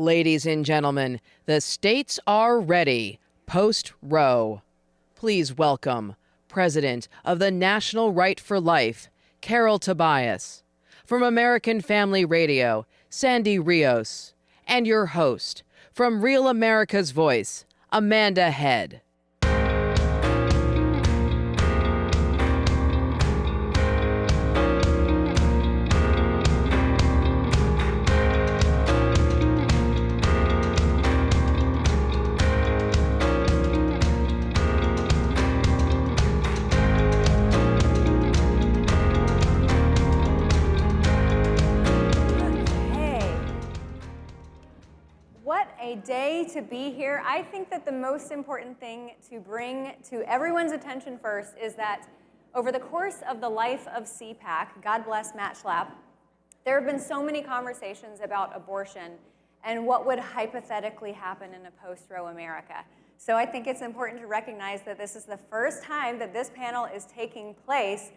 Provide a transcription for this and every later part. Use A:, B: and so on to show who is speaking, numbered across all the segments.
A: Ladies and gentlemen, the states are ready. Post-Roe. Please welcome President of the National Right for Life, Carol Tobias. From American Family Radio, Sandy Rios. And your host, from Real America's Voice, Amanda Head.
B: A day to be here. I think that the most important thing to bring to everyone's attention first is that over the course of the life of CPAC, God bless Matt Schlapp, there have been so many conversations about abortion and what would hypothetically happen in a post-Roe America. So I think it's important to recognize that this is the first time that this panel is taking place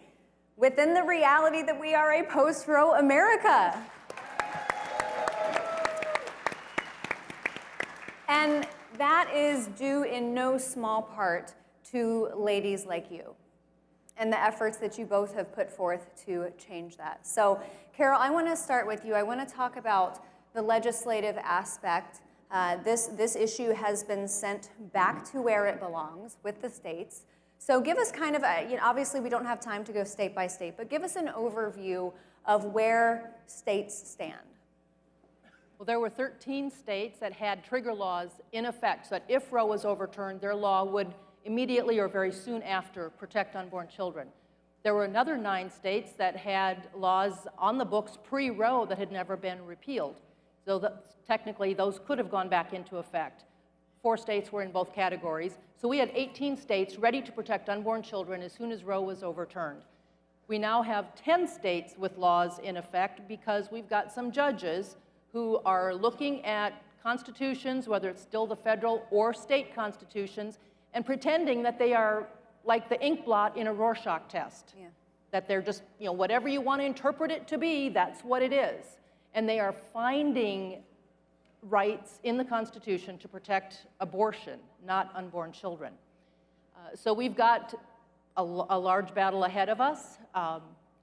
B: within the reality that we are a post-Roe America. And that is due in no small part to ladies like you and the efforts that you both have put forth to change that. So, Carol, I want to start with you. I want to talk about the legislative aspect. This issue has been sent back to where it belongs with the states. So give us kind of a, obviously we don't have time to go state by state, but give us an overview of where states stand.
C: Well, there were 13 states that had trigger laws in effect, so that if Roe was overturned, their law would immediately or very soon after protect unborn children. There were another 9 states that had laws on the books pre-Roe that had never been repealed. So technically, those could have gone back into effect. 4 states were in both categories. So we had 18 states ready to protect unborn children as soon as Roe was overturned. We now have 10 states with laws in effect because we've got some judges who are looking at constitutions, whether it's still the federal or state constitutions, and pretending that they are like the ink blot in a Rorschach test. Yeah. That they're just, whatever you want to interpret it to be, that's what it is. And they are finding rights in the Constitution to protect abortion, not unborn children. So we've got a large battle ahead of us.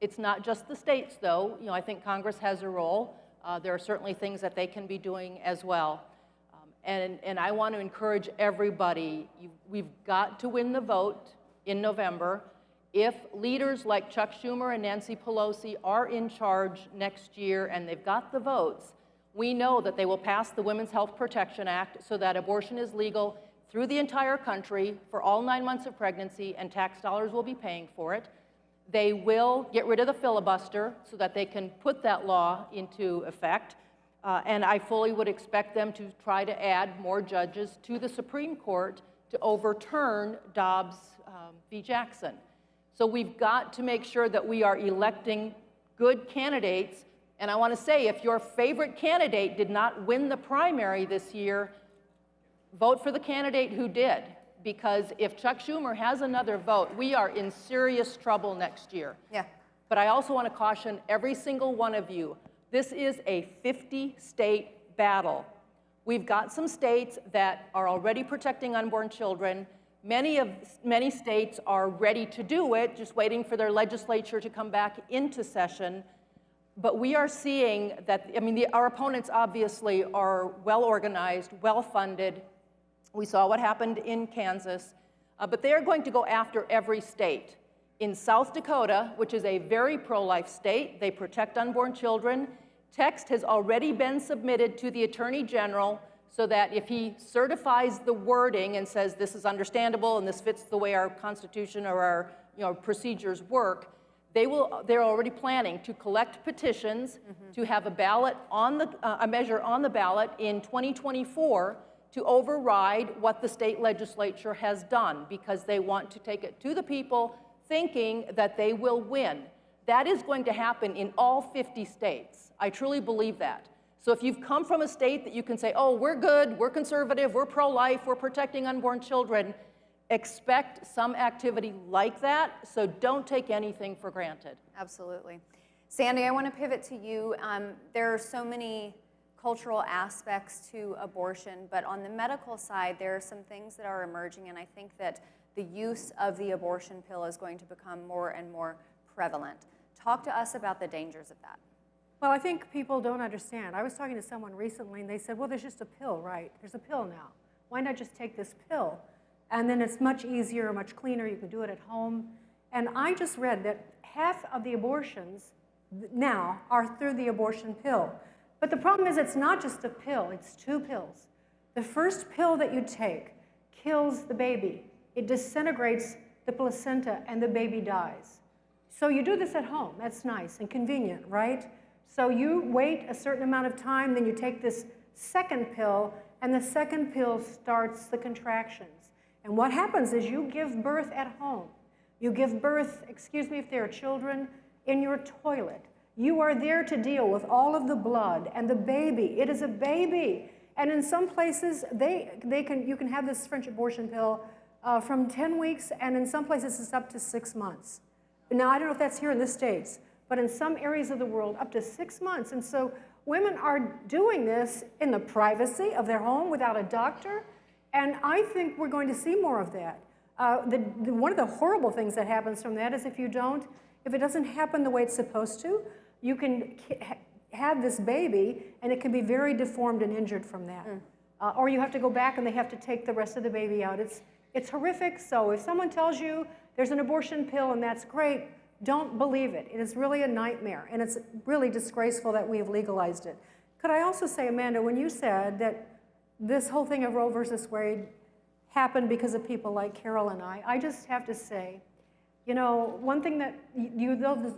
C: It's not just the states, though. I think Congress has a role. There are certainly things that they can be doing as well. And I want to encourage everybody, we've got to win the vote in November. If leaders like Chuck Schumer and Nancy Pelosi are in charge next year and they've got the votes, we know that they will pass the Women's Health Protection Act so that abortion is legal through the entire country for all 9 months of pregnancy, and tax dollars will be paying for it. They will get rid of the filibuster so that they can put that law into effect. And I fully would expect them to try to add more judges to the Supreme Court to overturn Dobbs v. Jackson. So we've got to make sure that we are electing good candidates. And I want to say, if your favorite candidate did not win the primary this year, vote for the candidate who did. Because if Chuck Schumer has another vote, we are in serious trouble next year. Yeah. But I also want to caution every single one of you, this is a 50-state battle. We've got some states that are already protecting unborn children. Many states are ready to do it, just waiting for their legislature to come back into session. But we are seeing that, our opponents obviously are well-organized, well-funded. We saw what happened in Kansas, but they are going to go after every state. In South Dakota, which is a very pro-life state, they protect unborn children. Text has already been submitted to the Attorney General so that if he certifies the wording and says this is understandable and this fits the way our Constitution or our procedures work, they're already planning to collect petitions to have a ballot on a measure on the ballot in 2024 to override what the state legislature has done, because they want to take it to the people thinking that they will win. That is going to happen in all 50 states. I truly believe that. So if you've come from a state that you can say, oh, we're good, we're conservative, we're pro-life, we're protecting unborn children, expect some activity like that, so don't take anything for granted.
B: Absolutely. Sandy, I want to pivot to you. There are so many cultural aspects to abortion, but on the medical side, there are some things that are emerging, and I think that the use of the abortion pill is going to become more and more prevalent. Talk to us about the dangers of that.
D: Well, I think people don't understand. I was talking to someone recently, and they said, well, there's just a pill, right? There's a pill now. Why not just take this pill? And then it's much easier, much cleaner. You can do it at home. And I just read that half of the abortions now are through the abortion pill. But the problem is it's not just a pill, it's 2 pills. The first pill that you take kills the baby. It disintegrates the placenta and the baby dies. So you do this at home. That's nice and convenient, right? So you wait a certain amount of time, then you take this second pill, and the second pill starts the contractions. And what happens is you give birth at home. You give birth, excuse me if there are children, in your toilet. You are there to deal with all of the blood and the baby. It is a baby. And in some places, you can have this French abortion pill from 10 weeks, and in some places it's up to 6 months. Now, I don't know if that's here in the States, but in some areas of the world, up to 6 months. And so women are doing this in the privacy of their home without a doctor, and I think we're going to see more of that. One of the horrible things that happens from that is if it doesn't happen the way it's supposed to, you can have this baby, and it can be very deformed and injured from that. Or you have to go back and they have to take the rest of the baby out. It's horrific, so if someone tells you there's an abortion pill and that's great, don't believe it. It is really a nightmare, and it's really disgraceful that we have legalized it. Could I also say, Amanda, when you said that this whole thing of Roe versus Wade happened because of people like Carol and I just have to say, you know, one thing that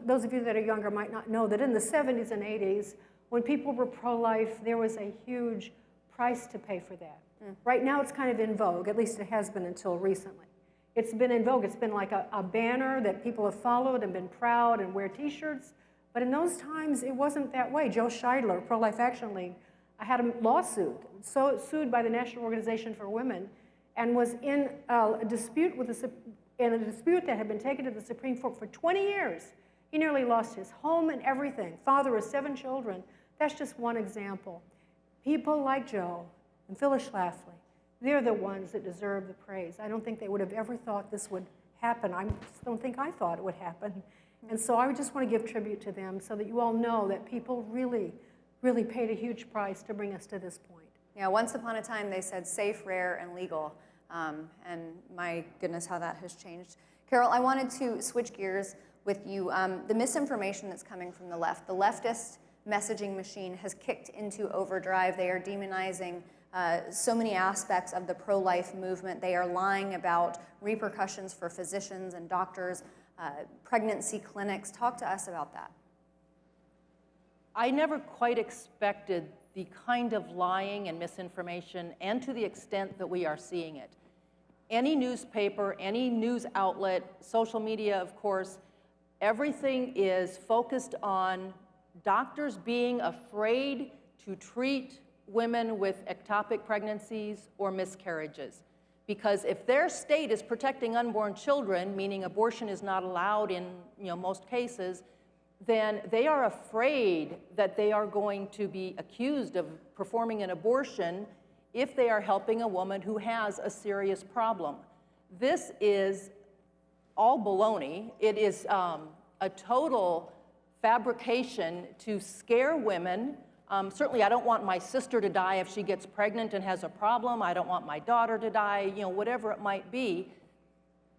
D: those of you that are younger might not know, that in the 70s and 80s, when people were pro-life, there was a huge price to pay for that. Right now it's kind of in vogue, at least it has been until recently. It's been in vogue. It's been like a banner that people have followed and been proud and wear T-shirts. But in those times, it wasn't that way. Joe Scheidler, Pro-Life Action League, had a lawsuit, sued by the National Organization for Women, and was in a dispute that had been taken to the Supreme Court for 20 years. He nearly lost his home and everything. Father of 7 children. That's just one example. People like Joe and Phyllis Schlafly, they're the ones that deserve the praise. I don't think they would have ever thought this would happen. I don't think I thought it would happen. And so I just want to give tribute to them so that you all know that people really, really paid a huge price to bring us to this point.
B: Yeah, once upon a time they said safe, rare, and legal. And my goodness, how that has changed. Carol, I wanted to switch gears with you. The misinformation that's coming from the left, the leftist messaging machine has kicked into overdrive. They are demonizing so many aspects of the pro-life movement. They are lying about repercussions for physicians and doctors, pregnancy clinics. Talk to us about that.
C: I never quite expected the kind of lying and misinformation, and to the extent that we are seeing it. Any newspaper, any news outlet, social media, of course, everything is focused on doctors being afraid to treat women with ectopic pregnancies or miscarriages. Because if their state is protecting unborn children, meaning abortion is not allowed in most cases, then they are afraid that they are going to be accused of performing an abortion if they are helping a woman who has a serious problem. This is all baloney. It is a total fabrication to scare women. Certainly I don't want my sister to die if she gets pregnant and has a problem. I don't want my daughter to die, whatever it might be.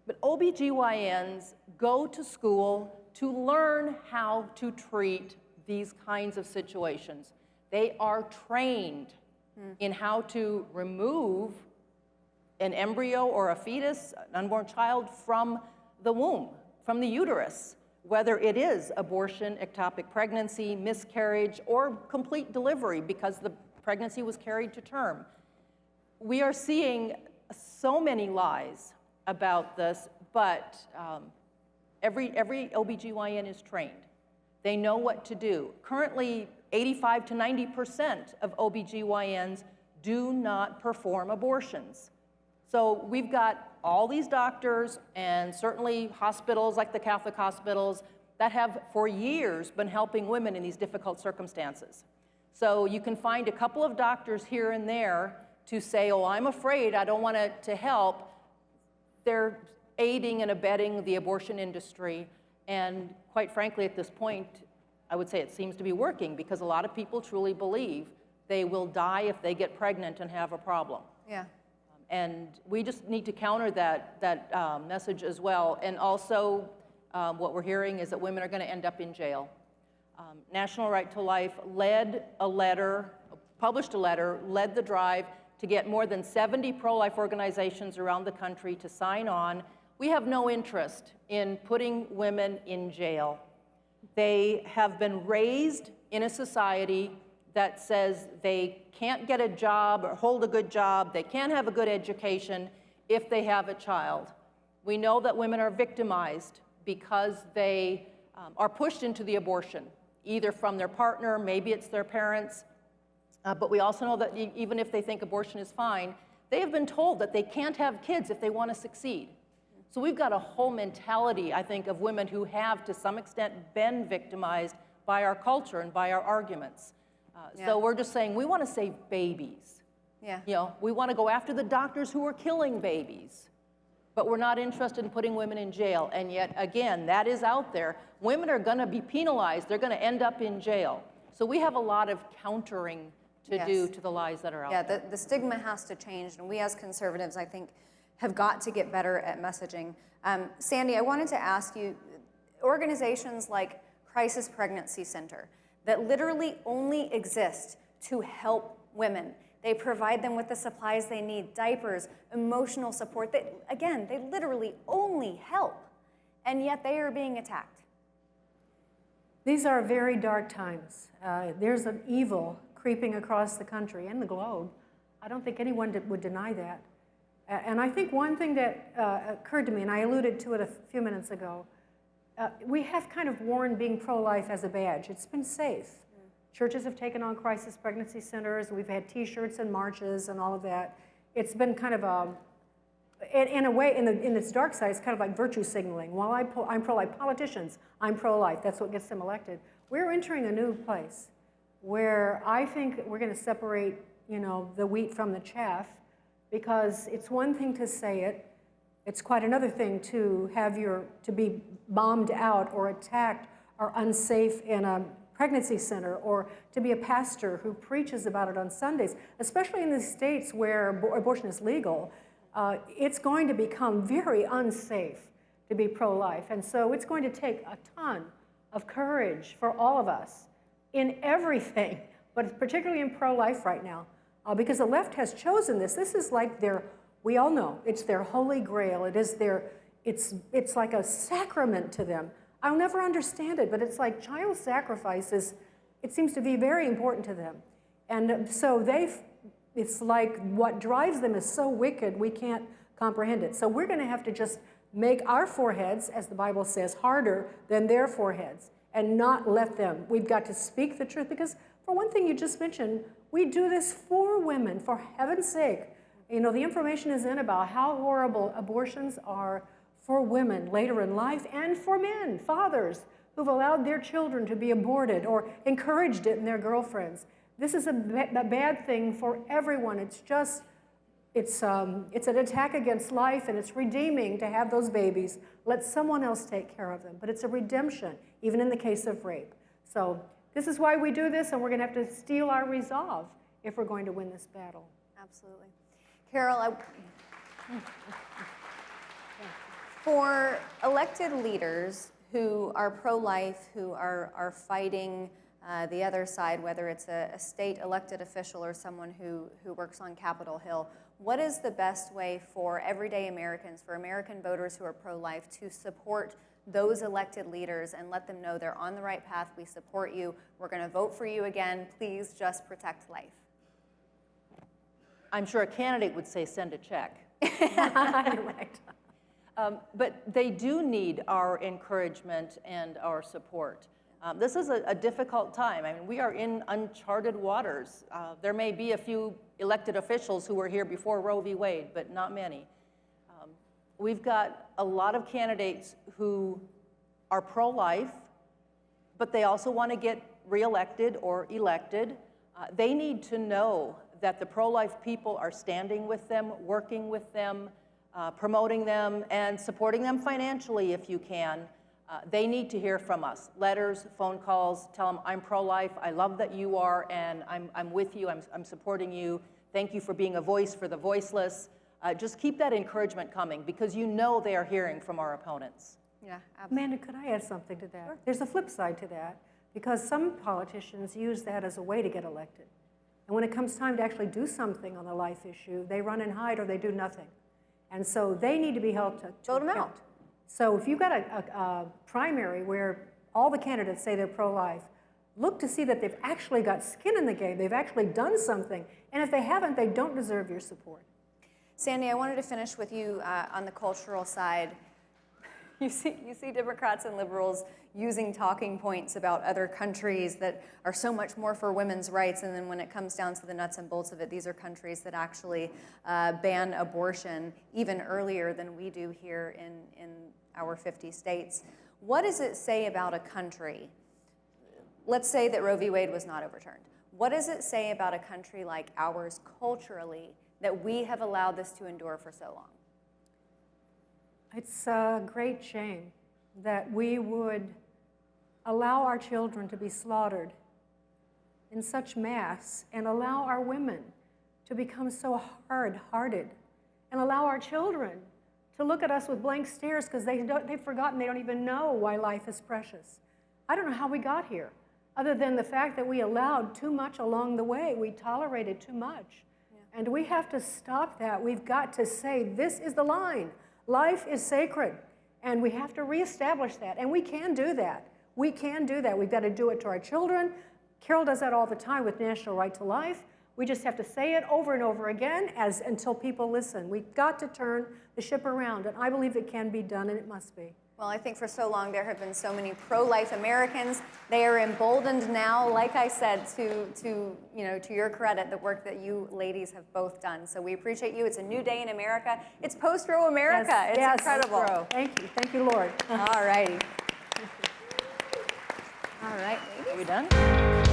C: But OBGYNs go to school to learn how to treat these kinds of situations. They are trained in how to remove an embryo or a fetus, an unborn child, from the womb, from the uterus, whether it is abortion, ectopic pregnancy, miscarriage, or complete delivery because the pregnancy was carried to term. We are seeing so many lies about this, but every OBGYN is trained. They know what to do. Currently, 85 to 90% of OBGYNs do not perform abortions. So we've got all these doctors and certainly hospitals like the Catholic hospitals that have for years been helping women in these difficult circumstances. So you can find a couple of doctors here and there to say, oh, I'm afraid, I don't want to help. They're aiding and abetting the abortion industry. And quite frankly, at this point, I would say it seems to be working, because a lot of people truly believe they will die if they get pregnant and have a problem.
B: Yeah.
C: And we just need to counter that message as well. And also, what we're hearing is that women are going to end up in jail. National Right to Life published a letter, led the drive to get more than 70 pro-life organizations around the country to sign on. We have no interest in putting women in jail. They have been raised in a society that says they can't get a job or hold a good job, they can't have a good education if they have a child. We know that women are victimized because they are pushed into the abortion, either from their partner, maybe it's their parents, but we also know that even if they think abortion is fine, they have been told that they can't have kids if they want to succeed. So we've got a whole mentality, I think, of women who have, to some extent, been victimized by our culture and by our arguments. So we're just saying we want to save babies.
B: Yeah.
C: You know, we want to go after the doctors who are killing babies, but we're not interested in putting women in jail. And yet, again, that is out there. Women are going to be penalized. They're going to end up in jail. So we have a lot of countering to do to the lies that are out there.
B: Yeah, the stigma has to change, and we as conservatives, I think, have got to get better at messaging. Sandy, I wanted to ask you, organizations like Crisis Pregnancy Center that literally only exist to help women. They provide them with the supplies they need, diapers, emotional support. They literally only help, and yet they are being attacked.
D: These are very dark times. There's an evil creeping across the country and the globe. I don't think anyone would deny that. And I think one thing that occurred to me, and I alluded to it a few minutes ago, we have kind of worn being pro-life as a badge. It's been safe. Churches have taken on crisis pregnancy centers. We've had T-shirts and marches and all of that. It's been kind of in a way, in its dark side, it's kind of like virtue signaling. While I'm pro-life, politicians, I'm pro-life. That's what gets them elected. We're entering a new place where I think we're going to separate, the wheat from the chaff, because it's one thing to say it. It's quite another thing to to be bombed out or attacked or unsafe in a pregnancy center, or to be a pastor who preaches about it on Sundays, especially in the states where abortion is legal. It's going to become very unsafe to be pro-life. And so it's going to take a ton of courage for all of us in everything, but particularly in pro-life right now, because the left has chosen this. This is like we all know, it's their holy grail. It's like a sacrament to them. I'll never understand it, but it's like child sacrifices. It seems to be very important to them. And so it's like what drives them is so wicked, we can't comprehend it. So we're going to have to just make our foreheads, as the Bible says, harder than their foreheads, and not let them. We've got to speak the truth, because for one thing you just mentioned, we do this for women, for heaven's sake. The information is in about how horrible abortions are for women later in life, and for men, fathers, who've allowed their children to be aborted or encouraged it in their girlfriends. This is a bad thing for everyone. It's an attack against life, and it's redeeming to have those babies. Let someone else take care of them. But it's a redemption, even in the case of rape. So this is why we do this, and we're going to have to steel our resolve if we're going to win this battle.
B: Absolutely. Carol, for elected leaders who are pro-life, who are fighting the other side, whether it's a state elected official or someone who works on Capitol Hill, what is the best way for everyday Americans, for American voters who are pro-life, to support those elected leaders and let them know they're on the right path, we support you, we're going to vote for you again, please just protect life?
C: I'm sure a candidate would say send a check.
B: Right.
C: But they do need our encouragement and our support. This is a difficult time. I mean, we are in uncharted waters. There may be a few elected officials who were here before Roe v. Wade, but not many. We've got a lot of candidates who are pro-life, but they also want to get reelected or elected. They need to know that the pro-life people are standing with them, working with them, promoting them, and supporting them financially if you can. They need to hear from us. Letters, phone calls, tell them, I'm pro-life, I love that you are, and I'm with you, I'm supporting you. Thank you for being a voice for the voiceless. Just keep that encouragement coming, because you know they are hearing from our opponents.
B: Yeah, absolutely.
D: Amanda, could I add something to that?
B: Sure.
D: There's a flip side to that, because some politicians use that as a way to get elected. And when it comes time to actually do something on the life issue, they run and hide or they do nothing. And so they need to be held to
B: Vote them
D: account.
B: out.
D: So if you've got a primary where all the candidates say they're pro-life, look to see that they've actually got skin in the game, they've actually done something, and if they haven't, they don't deserve your support.
B: Sandy, I wanted to finish with you on the cultural side. You see Democrats and liberals using talking points about other countries that are so much more for women's rights, and then when it comes down to the nuts and bolts of it, these are countries that actually ban abortion even earlier than we do here in our 50 states. What does it say about a country? Let's say that Roe v. Wade was not overturned. What does it say about a country like ours culturally that we have allowed this to endure for so long?
D: It's a great shame that we would allow our children to be slaughtered in such mass and allow our women to become so hard-hearted and allow our children to look at us with blank stares because they've forgotten, they don't even know why life is precious. I don't know how we got here, other than the fact that we allowed too much along the way. We tolerated too much. Yeah. And we have to stop that. We've got to say, this is the line. Life is sacred, and we have to reestablish that, and we can do that. We can do that. We've got to do it to our children. Carol does that all the time with National Right to Life. We just have to say it over and over again until people listen. We've got to turn the ship around, and I believe it can be done, and it must be.
B: Well, I think for so long there have been so many pro-life Americans. They are emboldened now, like I said, to your credit, the work that you ladies have both done. So we appreciate you. It's a new day in America. It's post-Roe America.
D: Yes,
B: it's incredible.
D: Post-Roe. Thank you, Lord.
B: All righty. All right, ladies.
C: Are we done?